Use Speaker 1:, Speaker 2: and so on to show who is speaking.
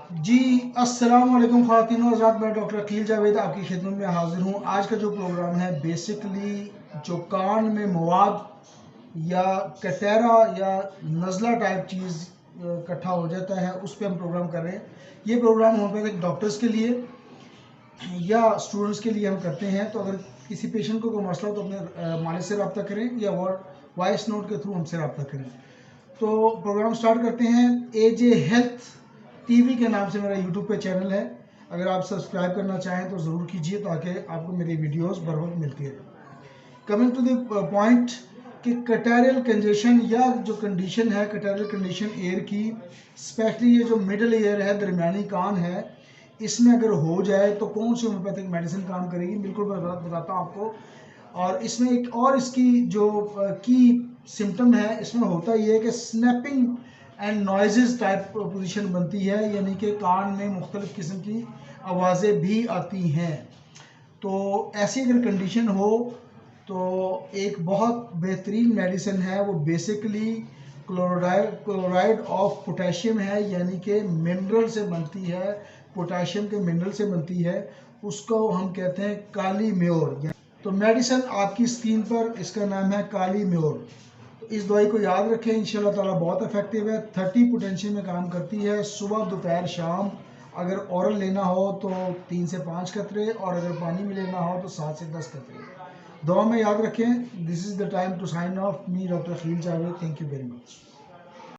Speaker 1: جی السلام علیکم خواتین و حضرات، میں ڈاکٹر عقیل جاوید آپ کی خدمت میں حاضر ہوں۔ آج کا جو پروگرام ہے بیسکلی جو کان میں مواد یا کٹیرا یا نزلہ ٹائپ چیز اکٹھا ہو جاتا ہے، اس پہ ہم پروگرام کر رہے ہیں۔ یہ پروگرام ہومیوپیتھک ڈاکٹرز کے لیے یا اسٹوڈنٹس کے لیے ہم کرتے ہیں۔ تو اگر کسی پیشنٹ کو کوئی مسئلہ ہو تو اپنے مالج سے رابطہ کریں یا وائس نوٹ کے تھرو ہم سے رابطہ کریں۔ تو پروگرام سٹارٹ کرتے ہیں۔ اے جے ہیلتھ ٹی وی کے نام سے میرا یوٹیوب پہ چینل ہے، اگر آپ سبسکرائب کرنا چاہیں تو ضرور کیجئے تاکہ آپ کو میری ویڈیوز بر وقت ملتی رہے۔ کمنگ ٹو دی پوائنٹ کہ کٹیریل کنجیشن یا جو کنڈیشن ہے کٹیریل کنڈیشن ایئر کی، اسپیشلی یہ جو مڈل ایئر ہے، درمیانی کان ہے، اس میں اگر ہو جائے تو کون سی ہومیوپیتھک میڈیسن کام کرے گی، بالکل میں بتاتا ہوں آپ کو۔ اور اس میں ایک اور اس کی جو کی سمٹم ہے، اس میں ہوتا یہ ہے کہ سنیپنگ اینڈ نوائزز ٹائپ پوزیشن بنتی ہے، یعنی کہ کان میں مختلف قسم کی آوازیں بھی آتی ہیں۔ تو ایسی اگر کنڈیشن ہو تو ایک بہت بہترین میڈیسن ہے، وہ بیسکلی کلورائڈ آف پوٹیشیم ہے، یعنی کہ منرل سے بنتی ہے، پوٹیشیم کے منرل سے بنتی ہے، اس کو ہم کہتے ہیں کالی میور۔ تو میڈیسن آپ کی اسکرین پر، اس کا نام ہے کالی میور۔ تو اس دوائی کو یاد رکھیں، انشاءاللہ تعالیٰ بہت افیکٹو ہے، 30 پوٹینشیم میں کام کرتی ہے، صبح دوپہر شام۔ اگر اورل لینا ہو تو 3 سے 5 قطرے، اور اگر پانی میں لینا ہو تو 7 سے 10 قطرے۔ دعا میں یاد رکھیں۔ This is the time to sign off, me doctor Aqeel Javed, thank you very much.